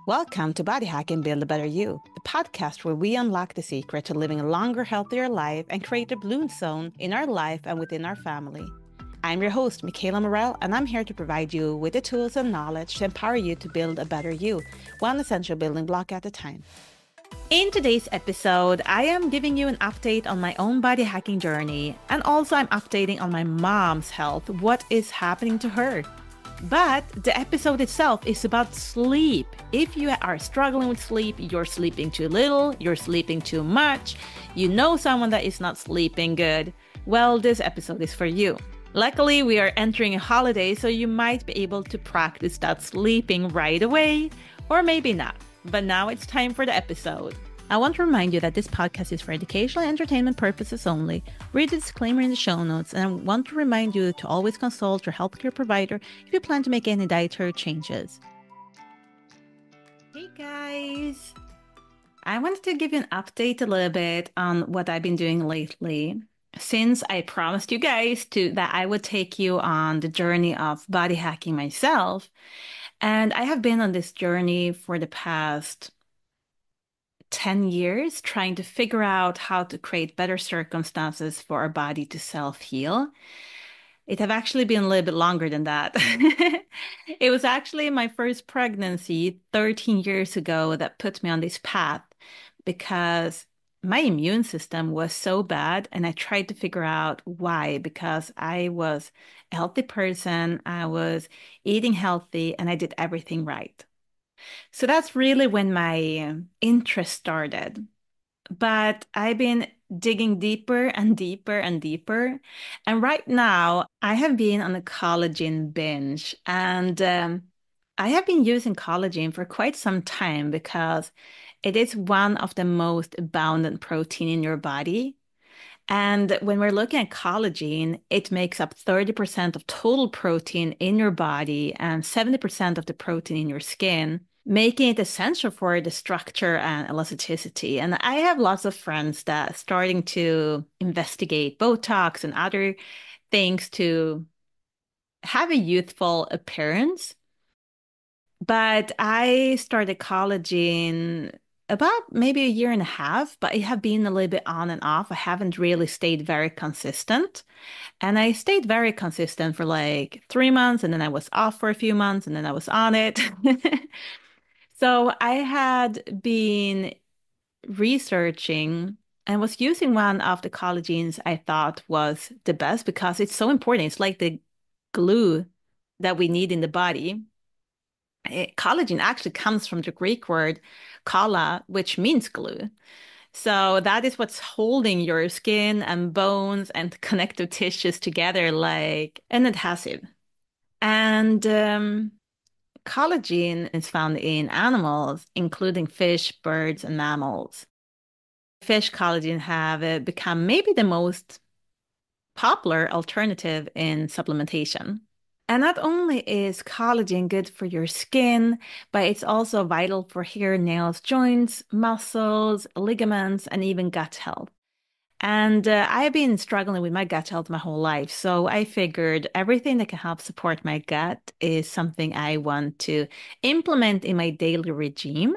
Welcome to Body Hack and Build a Better You, the podcast where we unlock the secret to living a longer, healthier life and create a bloom zone in our life and within our family. I'm your host, Michaela Morell, and I'm here to provide you with the tools and knowledge to empower you to build a better you, one essential building block at a time. In today's episode, I am giving you an update on my own body hacking journey, and also I'm updating on my mom's health, what is happening to her. But the episode itself is about sleep. If you are struggling with sleep, you're sleeping too little, you're sleeping too much, you know someone that is not sleeping good, well, this episode is for you. Luckily, we are entering a holiday, so you might be able to practice that sleeping right away, or maybe not. But now it's time for the episode. I want to remind you that this podcast is for educational and entertainment purposes only. Read the disclaimer in the show notes, and I want to remind you to always consult your healthcare provider if you plan to make any dietary changes. Hey guys! I wanted to give you an update a little bit on what I've been doing lately. Since I promised you guys that I would take you on the journey of body hacking myself, and I have been on this journey for the past 10 years trying to figure out how to create better circumstances for our body to self-heal. It have actually been a little bit longer than that. It was actually my first pregnancy 13 years ago that put me on this path because my immune system was so bad and I tried to figure out why, because I was a healthy person, I was eating healthy, and I did everything right. So that's really when my interest started. But I've been digging deeper and deeper and deeper. And right now, I have been on a collagen binge. And I have been using collagen for quite some time because it is one of the most abundant protein in your body. And when we're looking at collagen, it makes up 30% of total protein in your body and 70% of the protein in your skin, making it essential for the structure and elasticity. And I have lots of friends that are starting to investigate Botox and other things to have a youthful appearance. But I started collagen about maybe a year and a half, but I have been a little bit on and off. I haven't really stayed very consistent. And I stayed very consistent for like 3 months, and then I was off for a few months, and then I was on it. So I had been researching and was using one of the collagens I thought was the best because it's so important. It's like the glue that we need in the body. Collagen actually comes from the Greek word "kala," which means glue. So that is what's holding your skin and bones and connective tissues together like an adhesive. And collagen is found in animals, including fish, birds, and mammals. Fish collagen have become maybe the most popular alternative in supplementation. And not only is collagen good for your skin, but it's also vital for hair, nails, joints, muscles, ligaments, and even gut health. And I've been struggling with my gut health my whole life. So I figured everything that can help support my gut is something I want to implement in my daily regime.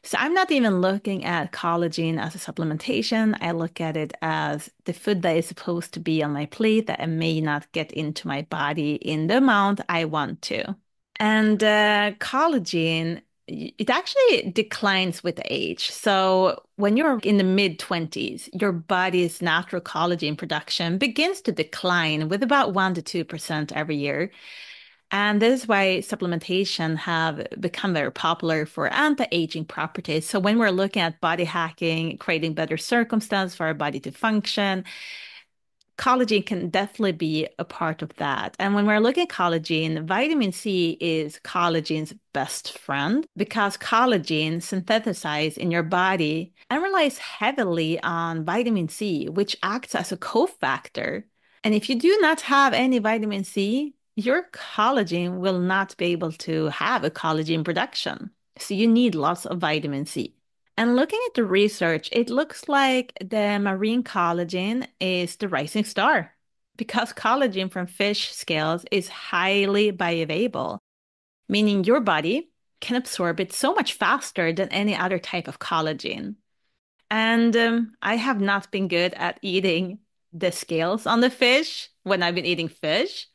So I'm not even looking at collagen as a supplementation. I look at it as the food that is supposed to be on my plate that I may not get into my body in the amount I want to. And collagen, it actually declines with age. So when you're in the mid-20s, your body's natural collagen production begins to decline with about 1 to 2% every year. And this is why supplementation have become very popular for anti-aging properties. So when we're looking at body hacking, creating better circumstances for our body to function, collagen can definitely be a part of that. And when we're looking at collagen, vitamin C is collagen's best friend because collagen synthesizes in your body and relies heavily on vitamin C, which acts as a cofactor. And if you do not have any vitamin C, your collagen will not be able to have a collagen production. So you need lots of vitamin C. And looking at the research, it looks like the marine collagen is the rising star because collagen from fish scales is highly bioavailable, meaning your body can absorb it so much faster than any other type of collagen. And I have not been good at eating the scales on the fish when I've been eating fish.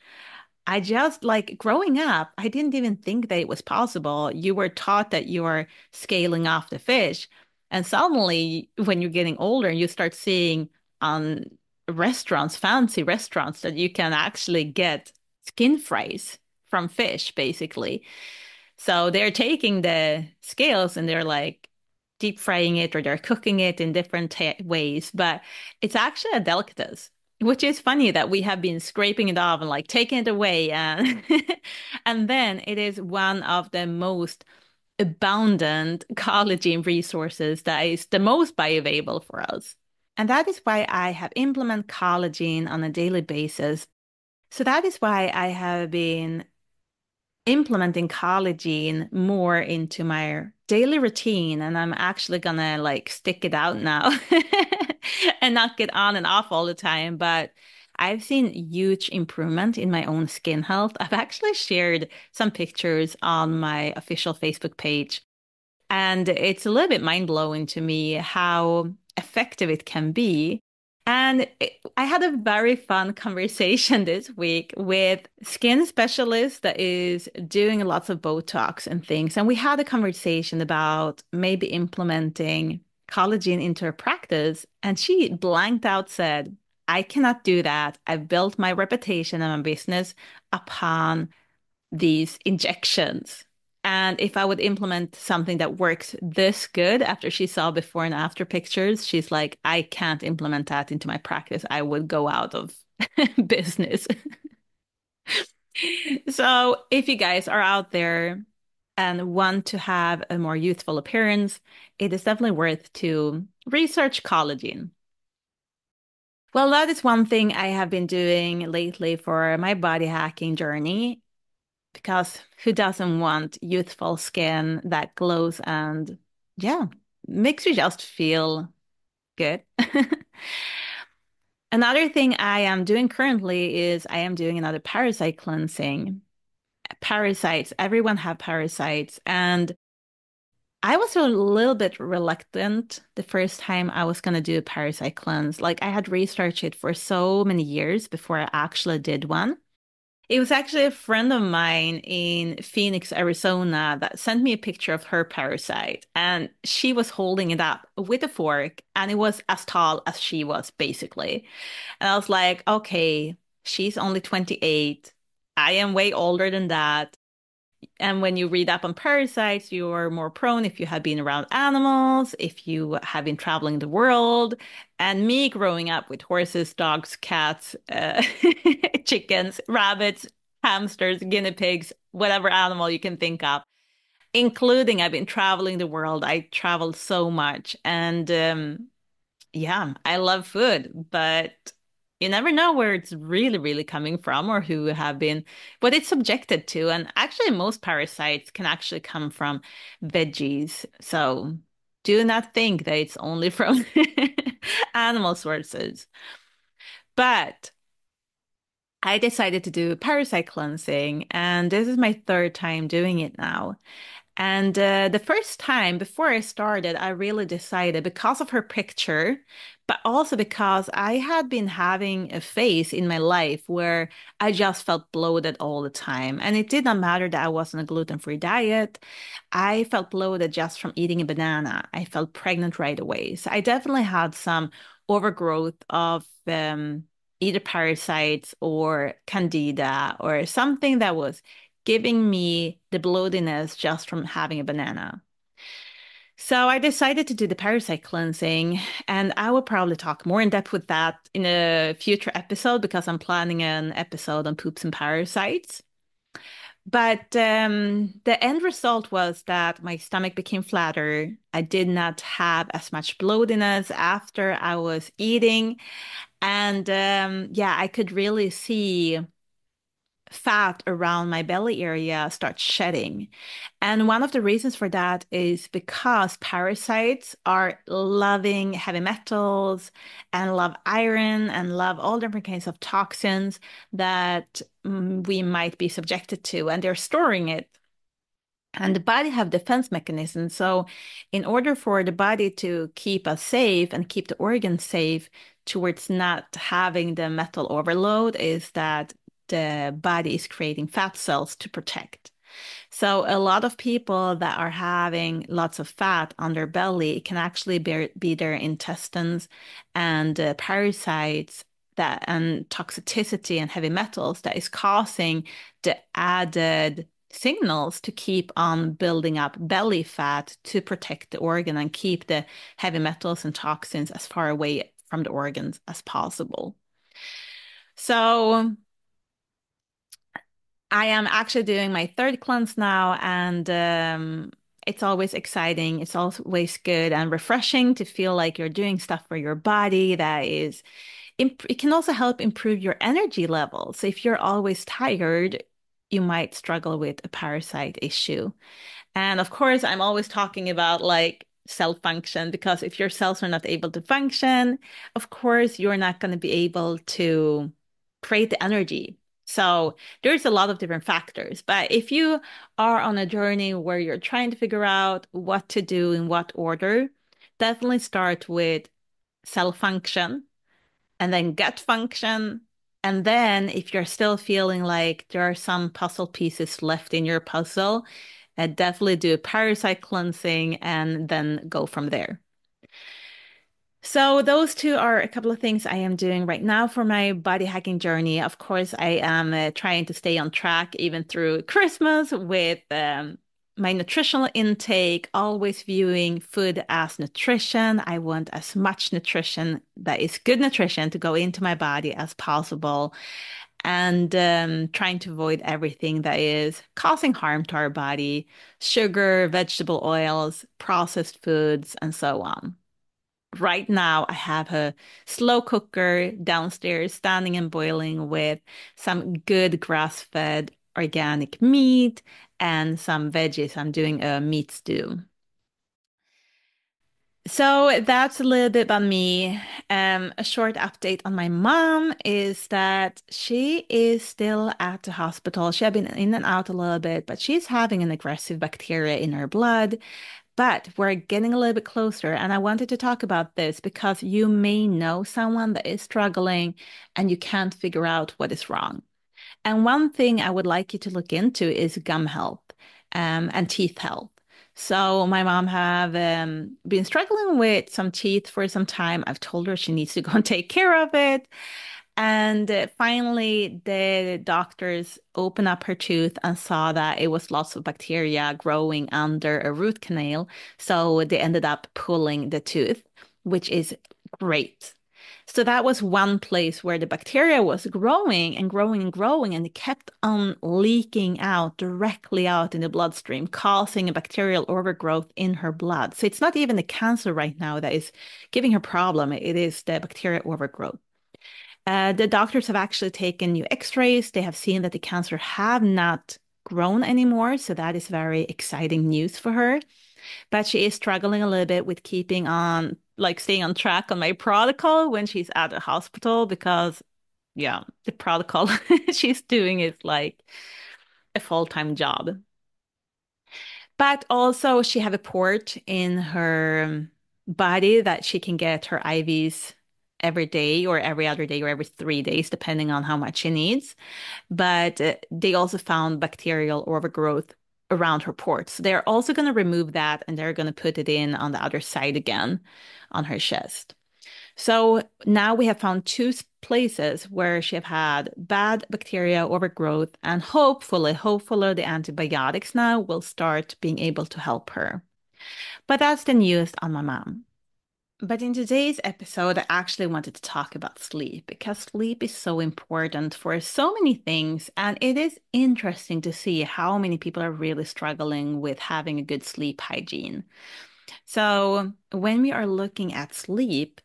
I just like growing up, I didn't even think that it was possible. You were taught that you're scaling off the fish. And suddenly, when you're getting older, you start seeing on restaurants, fancy restaurants, that you can actually get skin fries from fish, basically. So they're taking the scales and they're like deep frying it or they're cooking it in different ways. But it's actually a delicacy, which is funny that we have been scraping it off and like taking it away. And and then it is one of the most abundant collagen resources that is the most bioavailable for us. And that is why I have implemented collagen on a daily basis. So that is why I have been implementing collagen more into my daily routine, and I'm actually gonna like stick it out now and not get on and off all the time. But I've seen huge improvement in my own skin health. I've actually shared some pictures on my official Facebook page, and it's a little bit mind-blowing to me how effective it can be. And I had a very fun conversation this week with skin specialist that is doing lots of Botox and things. And we had a conversation about maybe implementing collagen into her practice. And she blanked out said, I cannot do that. I've built my reputation and my business upon these injections. And if I would implement something that works this good after she saw before and after pictures, she's like, I can't implement that into my practice. I would go out of business. So if you guys are out there and want to have a more youthful appearance, it is definitely worth to research collagen. Well, that is one thing I have been doing lately for my body hacking journey. Because who doesn't want youthful skin that glows and, yeah, makes you just feel good? Another thing I am doing currently is I am doing another parasite cleansing. Parasites, everyone have parasites. And I was a little bit reluctant the first time I was going to do a parasite cleanse. Like I had researched it for so many years before I actually did one. It was actually a friend of mine in Phoenix, Arizona, that sent me a picture of her parasite. And she was holding it up with a fork, and it was as tall as she was, basically. And I was like, okay, she's only 28. I am way older than that. And when you read up on parasites, you're more prone if you have been around animals, if you have been traveling the world. And me growing up with horses, dogs, cats, chickens, rabbits, hamsters, guinea pigs, whatever animal you can think of, including I've been traveling the world. I traveled so much. And yeah, I love food, but you never know where it's really, really coming from or who have been, what it's subjected to. And actually, most parasites can actually come from veggies. So do not think that it's only from animal sources. But I decided to do parasite cleansing, and this is my third time doing it now. And the first time before I started, I really decided because of her picture, but also because I had been having a phase in my life where I just felt bloated all the time. And it did not matter that I was on a gluten-free diet. I felt bloated just from eating a banana. I felt pregnant right away. So I definitely had some overgrowth of either parasites or candida or something that was giving me the bloatiness just from having a banana. So I decided to do the parasite cleansing, and I will probably talk more in depth with that in a future episode because I'm planning an episode on poops and parasites. But the end result was that my stomach became flatter. I did not have as much bloatiness after I was eating. And yeah, I could really see fat around my belly area start shedding. And one of the reasons for that is because parasites are loving heavy metals and love iron and love all different kinds of toxins that we might be subjected to, and they're storing it And the body have defense mechanisms. So in order for the body to keep us safe and keep the organs safe towards not having the metal overload is that the body is creating fat cells to protect. So a lot of people that are having lots of fat on their belly, it can actually be their intestines and parasites that and toxicity and heavy metals that is causing the added signals to keep on building up belly fat to protect the organ and keep the heavy metals and toxins as far away from the organs as possible. So I am actually doing my third cleanse now, and it's always exciting. It's always good and refreshing to feel like you're doing stuff for your body that is, it can also help improve your energy levels. So if you're always tired, you might struggle with a parasite issue. And of course, I'm always talking about like cell function because if your cells are not able to function, of course, you're not going to be able to create the energy. So there's a lot of different factors. But if you are on a journey where you're trying to figure out what to do in what order, definitely start with cell function and then gut function. And then if you're still feeling like there are some puzzle pieces left in your puzzle, definitely do parasite cleansing and then go from there. So those two are a couple of things I am doing right now for my body hacking journey. Of course, I am trying to stay on track even through Christmas with my nutritional intake, always viewing food as nutrition. I want as much nutrition that is good nutrition to go into my body as possible, and trying to avoid everything that is causing harm to our body, sugar, vegetable oils, processed foods, and so on. Right now, I have a slow cooker downstairs standing and boiling with some good grass-fed organic meat and some veggies. I'm doing a meat stew. So that's a little bit about me. A short update on my mom is that she is still at the hospital. She had been in and out a little bit, but she's having an aggressive bacteria in her blood. But we're getting a little bit closer, and I wanted to talk about this because you may know someone that is struggling and you can't figure out what is wrong. And one thing I would like you to look into is gum health, and teeth health. So my mom have been struggling with some teeth for some time. I've told her she needs to go and take care of it. And finally, the doctors opened up her tooth and saw that it was lots of bacteria growing under a root canal. So they ended up pulling the tooth, which is great. So that was one place where the bacteria was growing and growing and growing, and it kept on leaking out directly out in the bloodstream, causing a bacterial overgrowth in her blood. So it's not even the cancer right now that is giving her problem. It is the bacterial overgrowth. The doctors have actually taken new x-rays. They have seen that the cancer have not grown anymore. So that is very exciting news for her. But she is struggling a little bit with keeping on, like staying on track on my protocol when she's at the hospital because, yeah, the protocol she's doing is like a full-time job. But also she have a port in her body that she can get her IVs every day or every other day or every 3 days, depending on how much she needs. But they also found bacterial overgrowth around her port. So they're also going to remove that and they're going to put it in on the other side again on her chest. So now we have found two places where she have had bad bacteria overgrowth, and hopefully the antibiotics now will start being able to help her. But that's the newest on my mom. But in today's episode, I actually wanted to talk about sleep because sleep is so important for so many things. And it is interesting to see how many people are really struggling with having a good sleep hygiene. So when we are looking at sleep,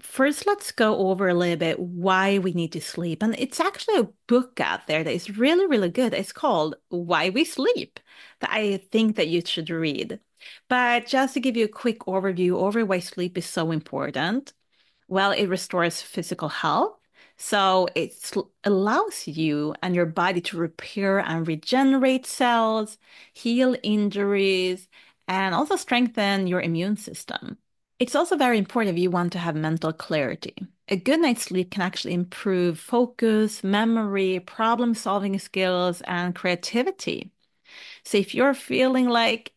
first, let's go over a little bit why we need to sleep. And it's actually a book out there that is really, really good. It's called Why We Sleep that I think that you should read. But just to give you a quick overview over why sleep is so important. Well, it restores physical health. So allows you and your body to repair and regenerate cells, heal injuries, and also strengthen your immune system. It's also very important if you want to have mental clarity. A good night's sleep can actually improve focus, memory, problem-solving skills, and creativity. So if you're feeling like,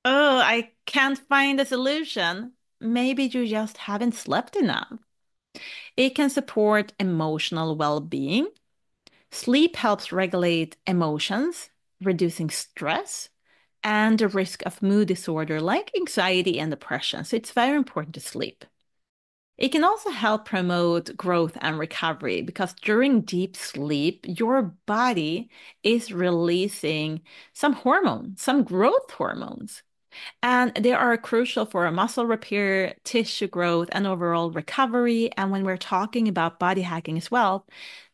oh, I can't find a solution, maybe you just haven't slept enough. It can support emotional well-being. Sleep helps regulate emotions, reducing stress and the risk of mood disorder like anxiety and depression. So it's very important to sleep. It can also help promote growth and recovery because during deep sleep, your body is releasing some hormones, some growth hormones. And they are crucial for muscle repair, tissue growth, and overall recovery. And when we're talking about body hacking as well,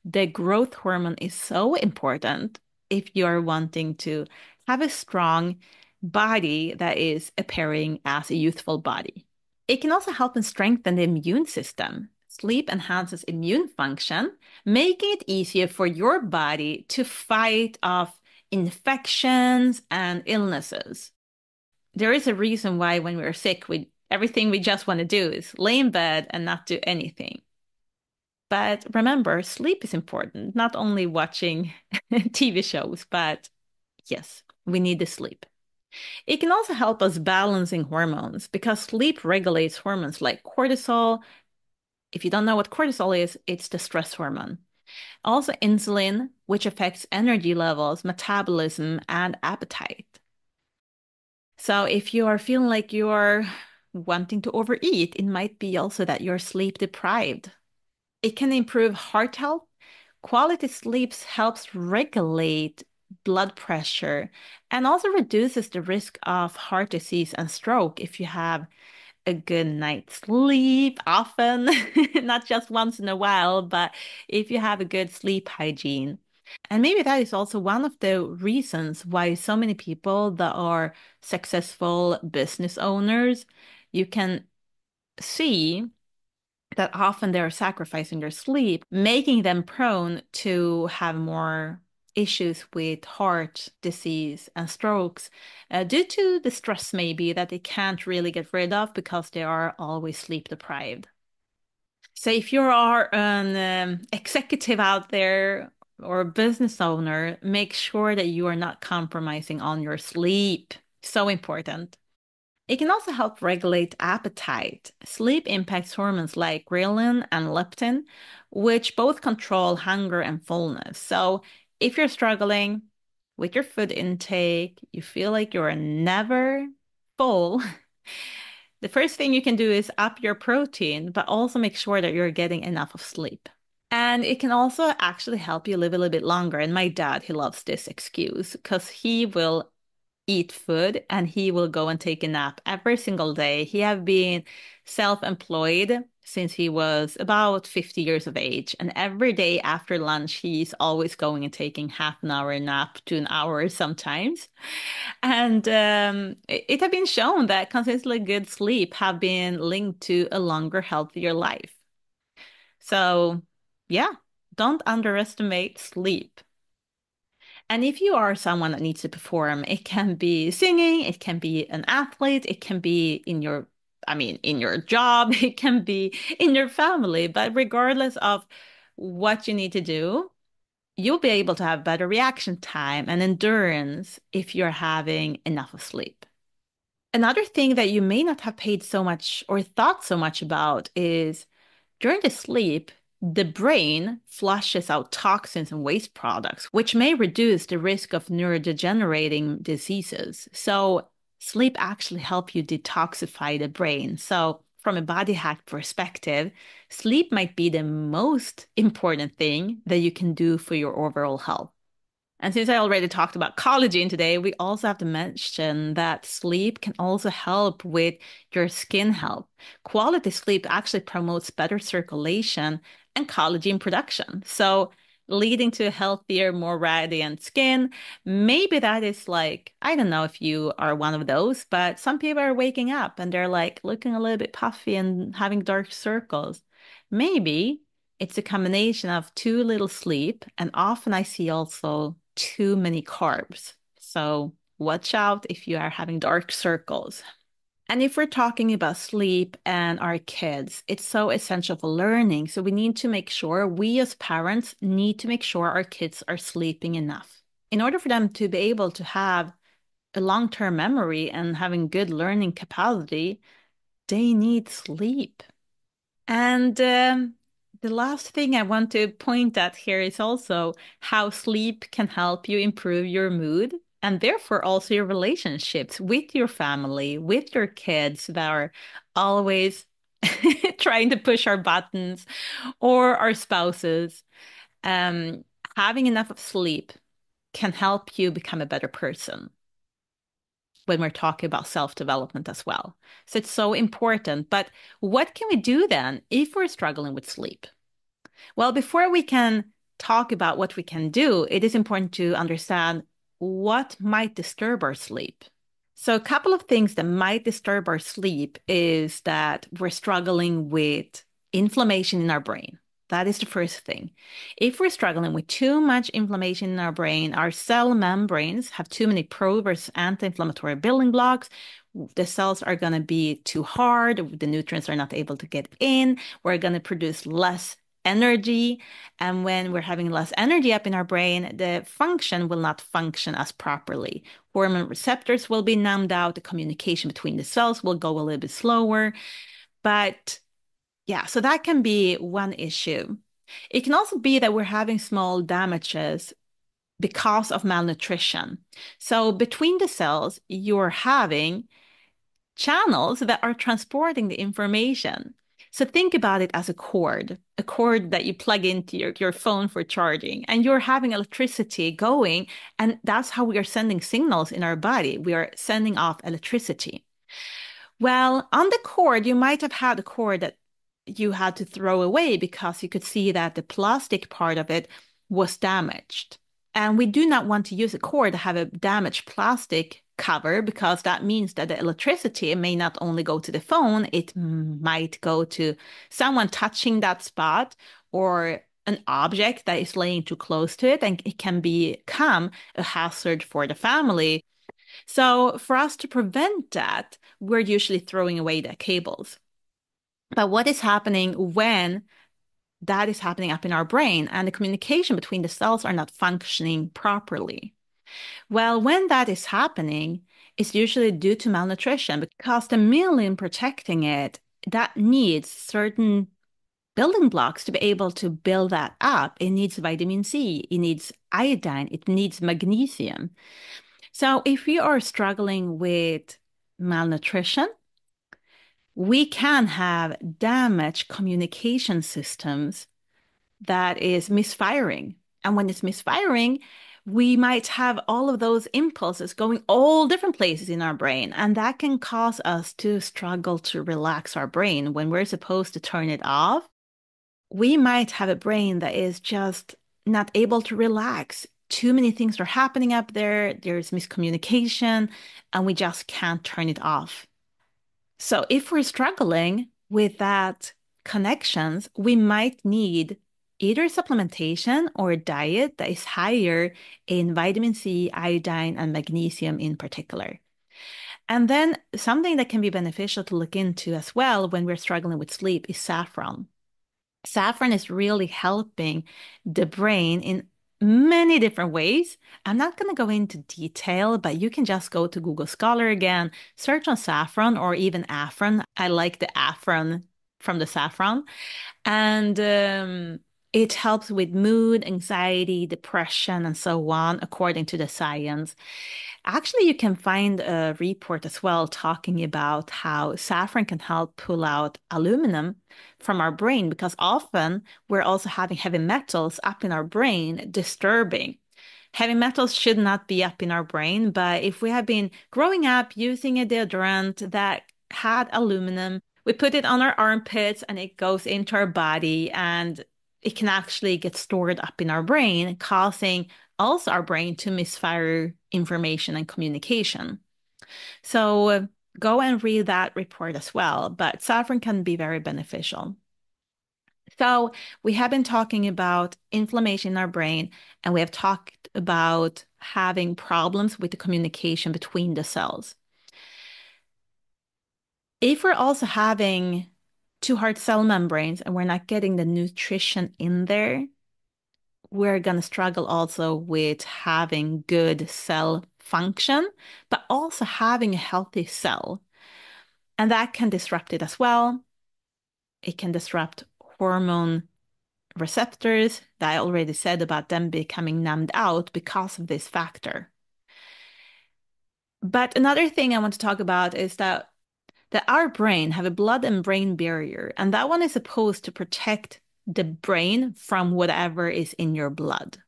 the growth hormone is so important if you're wanting to have a strong body that is appearing as a youthful body. It can also help and strengthen the immune system. Sleep enhances immune function, making it easier for your body to fight off infections and illnesses. There is a reason why when we're sick, everything we just want to do is lay in bed and not do anything. But remember, sleep is important, not only watching TV shows, but yes, we need the sleep. It can also help us balancing hormones because sleep regulates hormones like cortisol. If you don't know what cortisol is, it's the stress hormone. Also, insulin, which affects energy levels, metabolism, and appetite. So if you are feeling like you're wanting to overeat, it might be also that you're sleep deprived. It can improve heart health. Quality sleep helps regulate blood pressure and also reduces the risk of heart disease and stroke if you have a good night's sleep often, not just once in a while, but if you have a good sleep hygiene. And maybe that is also one of the reasons why so many people that are successful business owners, you can see that often they're sacrificing their sleep, making them prone to have more issues with heart disease and strokes due to the stress maybe that they can't really get rid of because they are always sleep deprived. So if you are an executive out there or a business owner, make sure that you are not compromising on your sleep. So important. It can also help regulate appetite. Sleep impacts hormones like ghrelin and leptin, which both control hunger and fullness. So if you're struggling with your food intake, you feel like you're never full, the first thing you can do is up your protein, but also make sure that you're getting enough of sleep. And it can also actually help you live a little bit longer. And my dad, he loves this excuse because he will eat food and he will go and take a nap every single day. He have been self-employed since he was about 50 years of age. And every day after lunch, he's always going and taking half an hour nap to an hour sometimes. And it have been shown that consistently good sleep have been linked to a longer, healthier life. So yeah, don't underestimate sleep. And if you are someone that needs to perform, it can be singing, it can be an athlete, it can be in your job, it can be in your family. But regardless of what you need to do, you'll be able to have better reaction time and endurance if you're having enough of sleep. Another thing that you may not have paid so much or thought so much about is during the sleep, the brain flushes out toxins and waste products, which may reduce the risk of neurodegenerating diseases. So, sleep actually helps you detoxify the brain. So, from a body hack perspective, sleep might be the most important thing that you can do for your overall health. And since I already talked about collagen today, we also have to mention that sleep can also help with your skin health. Quality sleep actually promotes better circulation and collagen production. So, leading to a healthier, more radiant skin. Maybe that is like, I don't know if you are one of those, but some people are waking up and they're like looking a little bit puffy and having dark circles. Maybe It's a combination of too little sleep, and often I see also too many carbs. So watch out if you are having dark circles. And if we're talking about sleep and our kids, it's so essential for learning. So we need to make sure, we as parents need to make sure our kids are sleeping enough. In order for them to be able to have a long-term memory and having good learning capacity, they need sleep. And the last thing I want to point at here is also how sleep can help you improve your mood and therefore also your relationships with your family, with your kids that are always trying to push our buttons or our spouses. Um, Having enough of sleep can help you become a better person when we're talking about self-development as well. So it's so important. But what can we do then if we're struggling with sleep? Well, before we can talk about what we can do, it is important to understand what might disturb our sleep. So, a couple of things that might disturb our sleep is that we're struggling with inflammation in our brain. That is the first thing. If we're struggling with too much inflammation in our brain, our cell membranes have too many pro versus anti-inflammatory building blocks. The cells are going to be too hard. The nutrients are not able to get in. We're going to produce less energy. And when we're having less energy up in our brain, the function will not function as properly. Hormone receptors will be numbed out. The communication between the cells will go a little bit slower. But yeah, so that can be one issue. It can also be that we're having small damages because of malnutrition. So between the cells, you're having channels that are transporting the information. So think about it as a cord that you plug into your phone for charging, and you're having electricity going, and that's how we are sending signals in our body. We are sending off electricity. Well, on the cord, you might have had a cord that you had to throw away because you could see that the plastic part of it was damaged. And we do not want to use a cord to have a damaged plastic cover because that means that the electricity may not only go to the phone, it might go to someone touching that spot or an object that is laying too close to it, and it can become a hazard for the family. So for us to prevent that, we're usually throwing away the cables. But what is happening when that is happening up in our brain and the communication between the cells are not functioning properly? Well, when that is happening, it's usually due to malnutrition because the myelin protecting it, that needs certain building blocks to be able to build that up. It needs vitamin C, it needs iodine, it needs magnesium. So if you are struggling with malnutrition, we can have damaged communication systems that is misfiring. And when it's misfiring, we might have all of those impulses going all different places in our brain. And that can cause us to struggle to relax our brain when we're supposed to turn it off. We might have a brain that is just not able to relax. Too many things are happening up there. There's miscommunication, and we just can't turn it off. So if we're struggling with that connections, we might need either supplementation or a diet that is higher in vitamin C, iodine, and magnesium in particular. And then something that can be beneficial to look into as well when we're struggling with sleep is saffron. Saffron is really helping the brain in many different ways. I'm not going to go into detail, but you can just go to Google Scholar again, search on saffron or even Afron. I like the Afron from the saffron. And it helps with mood, anxiety, depression, and so on, according to the science. Actually, you can find a report as well talking about how saffron can help pull out aluminum from our brain because often we're also having heavy metals up in our brain disturbing. Heavy metals should not be up in our brain, but if we have been growing up using a deodorant that had aluminum, we put it on our armpits and it goes into our body and it can actually get stored up in our brain, causing also our brain to misfire information and communication. So go and read that report as well. But saffron can be very beneficial. So we have been talking about inflammation in our brain, and we have talked about having problems with the communication between the cells. If we're also having too hard cell membranes and we're not getting the nutrition in there, we're going to struggle also with having good cell function, but also having a healthy cell. And that can disrupt it as well. It can disrupt hormone receptors that I already said about them becoming numbed out because of this factor. But another thing I want to talk about is that our brain have a blood and brain barrier, and that one is supposed to protect the brain from whatever is in your blood.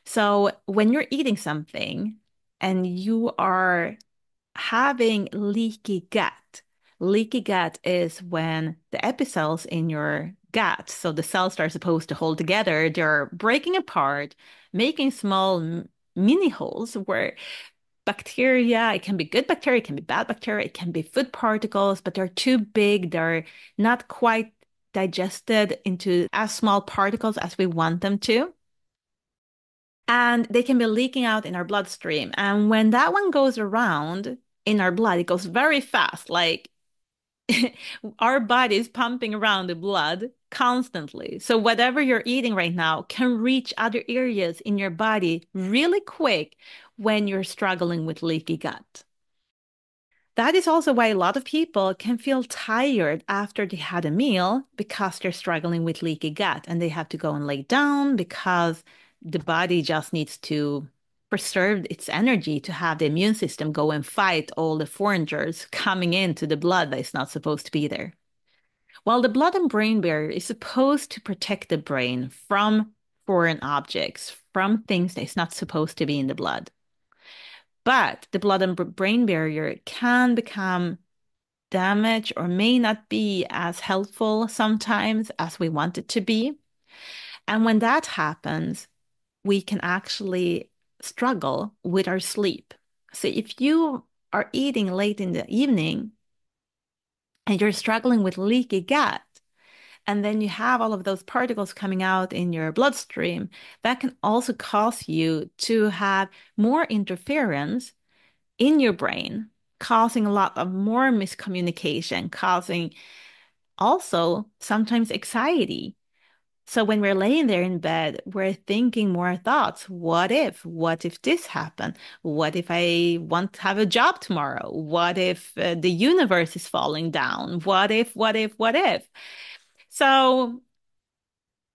So when you're eating something and you are having leaky gut is when the epicels in your gut, so the cells that are supposed to hold together, they're breaking apart, making small mini holes where bacteria, it can be good bacteria, it can be bad bacteria, it can be food particles, but they're too big, they're not quite digested into as small particles as we want them to. And they can be leaking out in our bloodstream. And when that one goes around in our blood, it goes very fast. Like our body is pumping around the blood constantly. So whatever you're eating right now can reach other areas in your body really quick when you're struggling with leaky gut. That is also why a lot of people can feel tired after they had a meal because they're struggling with leaky gut and they have to go and lay down because the body just needs to preserve its energy to have the immune system go and fight all the foreigners coming into the blood that is not supposed to be there. While the blood and brain barrier is supposed to protect the brain from foreign objects, from things that is not supposed to be in the blood. But the blood and brain barrier can become damaged or may not be as helpful sometimes as we want it to be. And when that happens, we can actually struggle with our sleep. So if you are eating late in the evening and you're struggling with leaky gut, and then you have all of those particles coming out in your bloodstream, that can also cause you to have more interference in your brain, causing a lot of more miscommunication, causing also sometimes anxiety. So when we're laying there in bed, we're thinking more thoughts. What if? What if this happened? What if I want to have a job tomorrow? What if the universe is falling down? What if, what if, what if? So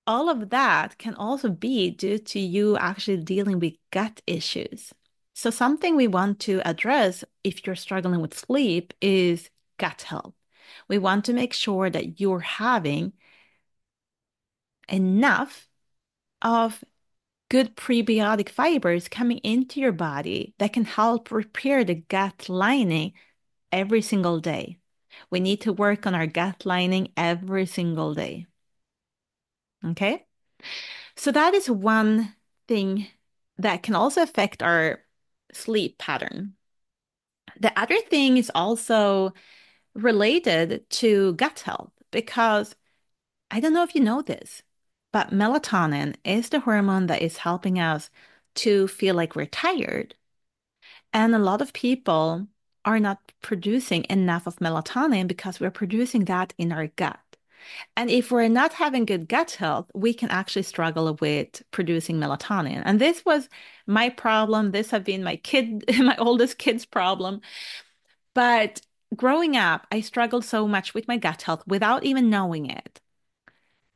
all of that can also be due to you actually dealing with gut issues. So something we want to address if you're struggling with sleep is gut health. We want to make sure that you're having enough of good prebiotic fibers coming into your body that can help repair the gut lining every single day. We need to work on our gut lining every single day. Okay? So that is one thing that can also affect our sleep pattern. The other thing is also related to gut health because I don't know if you know this, but melatonin is the hormone that is helping us to feel like we're tired. And a lot of people are not producing enough of melatonin because we're producing that in our gut. And if we're not having good gut health, we can actually struggle with producing melatonin. And this was my problem. This have been my kid, my oldest kid's problem. But growing up, I struggled so much with my gut health without even knowing it.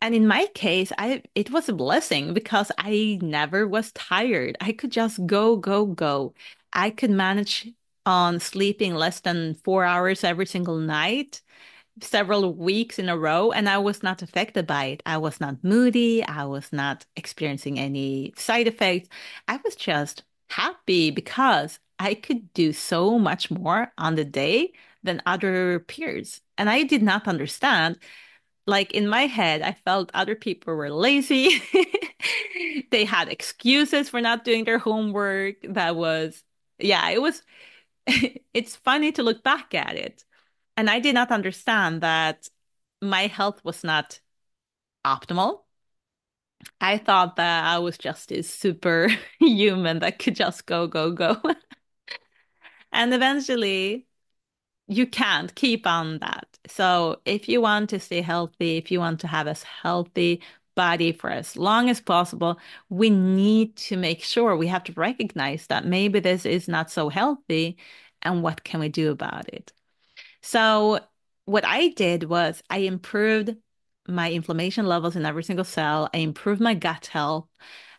And in my case, it was a blessing because I never was tired. I could just go, go, go. I could manage on sleeping less than 4 hours every single night, several weeks in a row, and I was not affected by it. I was not moody. I was not experiencing any side effects. I was just happy because I could do so much more on the day than other peers. And I did not understand. Like in my head, I felt other people were lazy. They had excuses for not doing their homework. That was, yeah, it was, it's funny to look back at it. And I did not understand that my health was not optimal. I thought that I was just this super human that could just go, go, go. And eventually, you can't keep on that. So, if you want to stay healthy, if you want to have a healthy body for as long as possible, we need to make sure we have to recognize that maybe this is not so healthy and what can we do about it? So, what I did was I improved my inflammation levels in every single cell. I improved my gut health.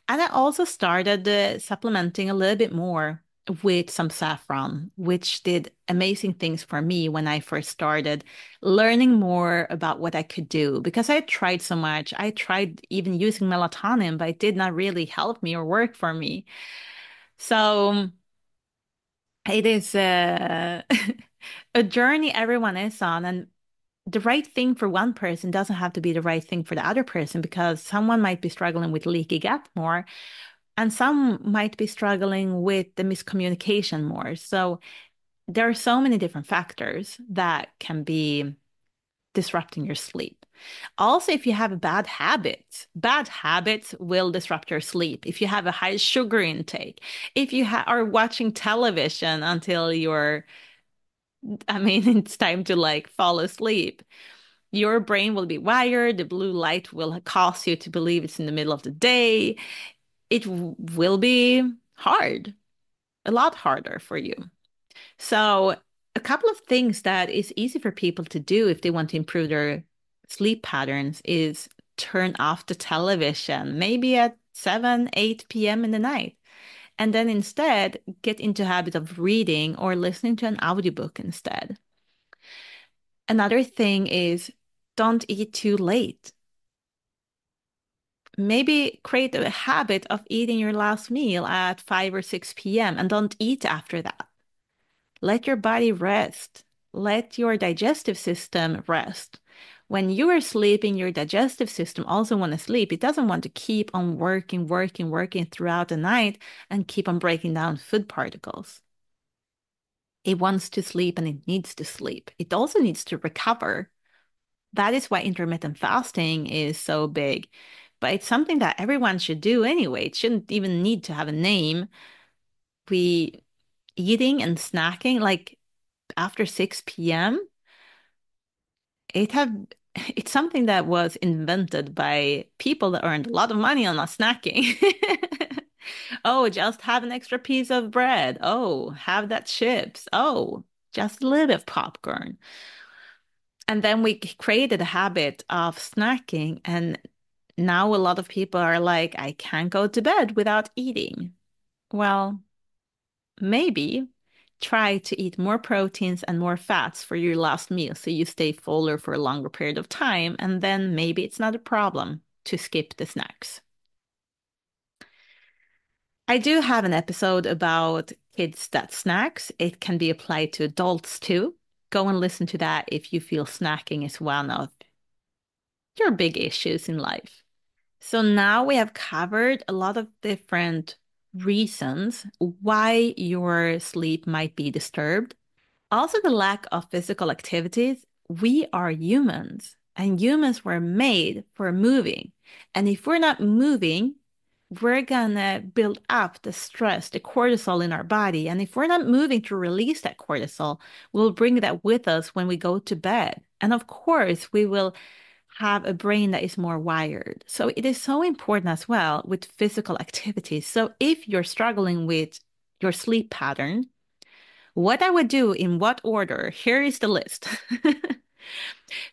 And I also started supplementing a little bit more with some saffron, which did amazing things for me when I first started learning more about what I could do because I tried so much. I tried even using melatonin, but it did not really help me or work for me. So it is a journey everyone is on, and the right thing for one person doesn't have to be the right thing for the other person because someone might be struggling with leaky gut more and some might be struggling with the miscommunication more. So there are so many different factors that can be disrupting your sleep. Also, if you have bad habits will disrupt your sleep. If you have a high sugar intake, if you are watching television until I mean, it's time to like fall asleep. Your brain will be wired. The blue light will cause you to believe it's in the middle of the day. It will be hard, a lot harder for you. So, a couple of things that is easy for people to do if they want to improve their sleep patterns is turn off the television, maybe at 7, 8 p.m. in the night. And then instead get into habit of reading or listening to an audiobook instead. Another thing is don't eat too late. Maybe create a habit of eating your last meal at 5 or 6 p.m. and don't eat after that. Let your body rest. Let your digestive system rest. When you are sleeping, your digestive system also want to sleep. It doesn't want to keep on working, working, working throughout the night and keep on breaking down food particles. It wants to sleep and it needs to sleep. It also needs to recover. That is why intermittent fasting is so big. But it's something that everyone should do anyway. It shouldn't even need to have a name. We eating and snacking like after 6 p.m. it have it's something that was invented by people that earned a lot of money on us snacking. Oh, just have an extra piece of bread. Oh, have that chips. Oh, just a little bit of popcorn. And then we created a habit of snacking, and now a lot of people are like, I can't go to bed without eating. Well, maybe try to eat more proteins and more fats for your last meal so you stay fuller for a longer period of time, and then maybe it's not a problem to skip the snacks. I do have an episode about kids that snacks. It can be applied to adults too. Go and listen to that if you feel snacking is one of your big issues in life. So now we have covered a lot of different reasons why your sleep might be disturbed. Also, the lack of physical activities. We are humans, and humans were made for moving. And if we're not moving, we're gonna build up the stress, the cortisol in our body. And if we're not moving to release that cortisol, we'll bring that with us when we go to bed. And of course, we will have a brain that is more wired. So it is so important as well with physical activities. So if you're struggling with your sleep pattern, what I would do in what order, here is the list.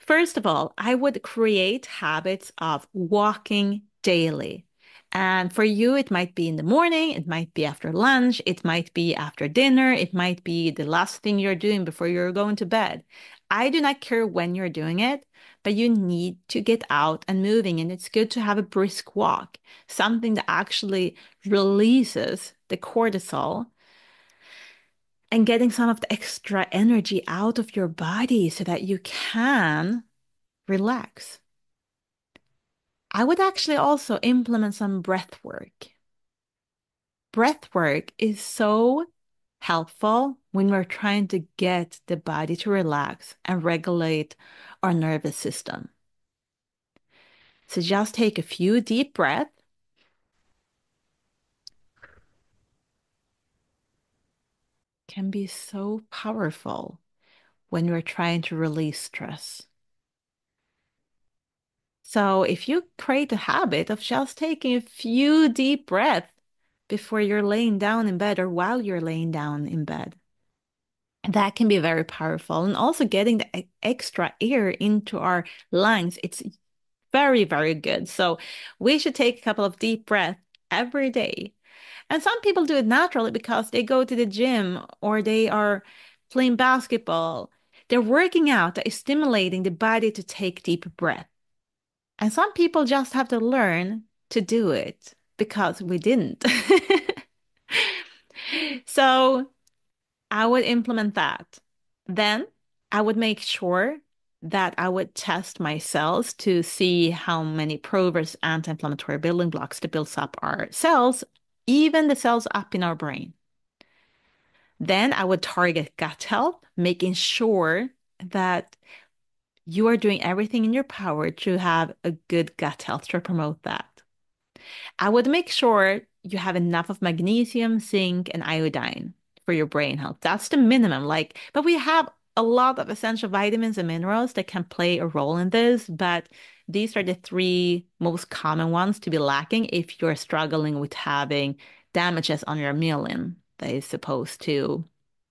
First of all, I would create habits of walking daily. And for you, it might be in the morning, it might be after lunch, it might be after dinner, it might be the last thing you're doing before you're going to bed. I do not care when you're doing it, but you need to get out and moving. And it's good to have a brisk walk, something that actually releases the cortisol and getting some of the extra energy out of your body so that you can relax. I would actually also implement some breath work. Breath work is so helpful when we're trying to get the body to relax and regulate our nervous system. So just take a few deep breaths. Can be so powerful when you're trying to release stress. So if you create a habit of just taking a few deep breaths before you're laying down in bed or while you're laying down in bed, that can be very powerful. And also getting the extra air into our lungs, it's very, very good. So we should take a couple of deep breaths every day. And some people do it naturally because they go to the gym or they are playing basketball. They're working out that is stimulating the body to take deep breath. And some people just have to learn to do it because we didn't. So I would implement that. Then I would make sure that I would test my cells to see how many pro-versus anti-inflammatory building blocks that builds up our cells, even the cells up in our brain. Then I would target gut health, making sure that you are doing everything in your power to have a good gut health to promote that. I would make sure you have enough of magnesium, zinc, and iodine for your brain health. That's the minimum. But we have a lot of essential vitamins and minerals that can play a role in this, but these are the three most common ones to be lacking if you're struggling with having damages on your myelin that is supposed to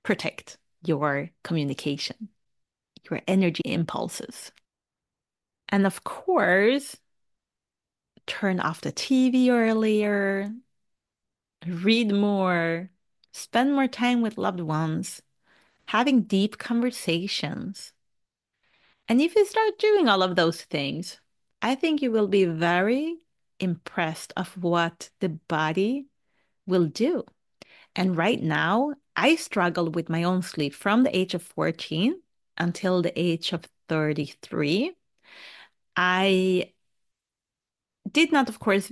protect your communication, your energy impulses. And of course, turn off the TV earlier, read more, spend more time with loved ones, having deep conversations. And if you start doing all of those things, I think you will be very impressed of what the body will do. And right now, I struggled with my own sleep from the age of 14 until the age of 33. I did not, of course,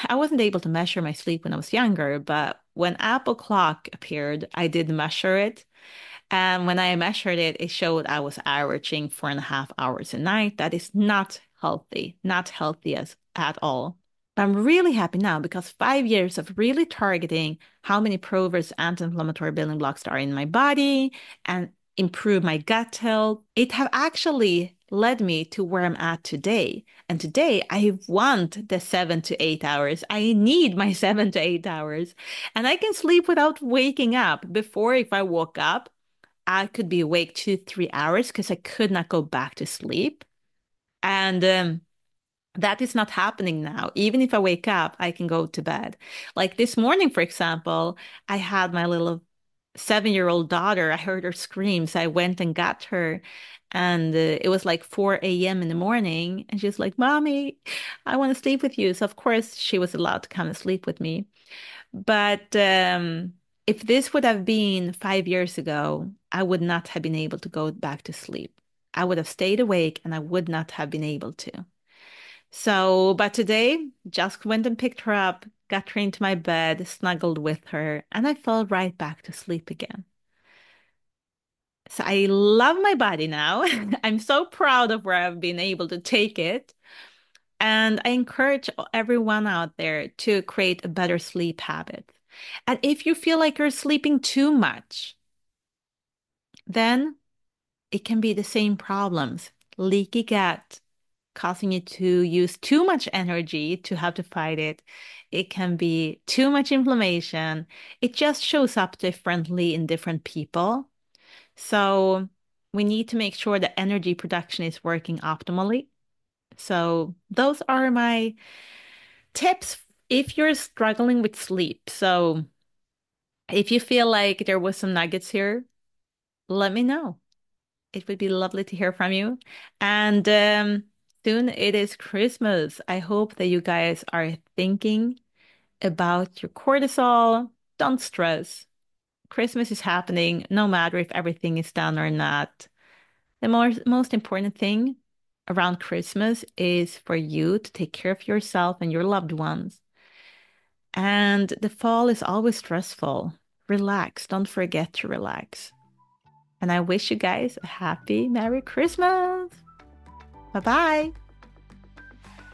I wasn't able to measure my sleep when I was younger, but when Apple Clock appeared, I did measure it. And when I measured it, it showed I was averaging 4.5 hours a night. That is not healthy as at all. But I'm really happy now because 5 years of really targeting how many pro-versus anti-inflammatory building blocks there are in my body and improve my gut health, it have actually led me to where I'm at today. And today I want the 7 to 8 hours. I need my 7 to 8 hours. And I can sleep without waking up. Before, if I woke up, I could be awake 2, 3 hours because I could not go back to sleep. And that is not happening now. Even if I wake up, I can go to bed. Like this morning, for example, I had my little 7-year-old daughter. I heard her scream. So I went and got her. And it was like 4 a.m. in the morning. And she was like, Mommy, I want to sleep with you. So, of course, she was allowed to come and sleep with me. But if this would have been 5 years ago, I would not have been able to go back to sleep. I would have stayed awake and I would not have been able to. So, but today, just went and picked her up, got her into my bed, snuggled with her, and I fell right back to sleep again. So I love my body now. I'm so proud of where I've been able to take it. And I encourage everyone out there to create a better sleep habit. And if you feel like you're sleeping too much, then it can be the same problems. Leaky gut, causing you to use too much energy to have to fight it. It can be too much inflammation. It just shows up differently in different people. So we need to make sure that energy production is working optimally. So those are my tips if you're struggling with sleep. So if you feel like there was some nuggets here, let me know. It would be lovely to hear from you. And soon it is Christmas. I hope that you guys are thinking about your cortisol. Don't stress. Christmas is happening no matter if everything is done or not. The most important thing around Christmas is for you to take care of yourself and your loved ones. And the fall is always stressful. Relax. Don't forget to relax. And I wish you guys a happy Merry Christmas. Bye bye.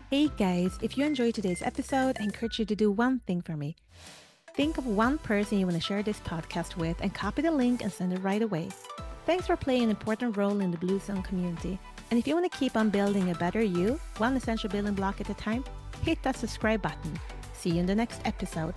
Hey guys, if you enjoyed today's episode, I encourage you to do one thing for me. Think of one person you want to share this podcast with and copy the link and send it right away. Thanks for playing an important role in the Blue Zone community. And if you want to keep on building a better you, one essential building block at a time, hit that subscribe button. See you in the next episode.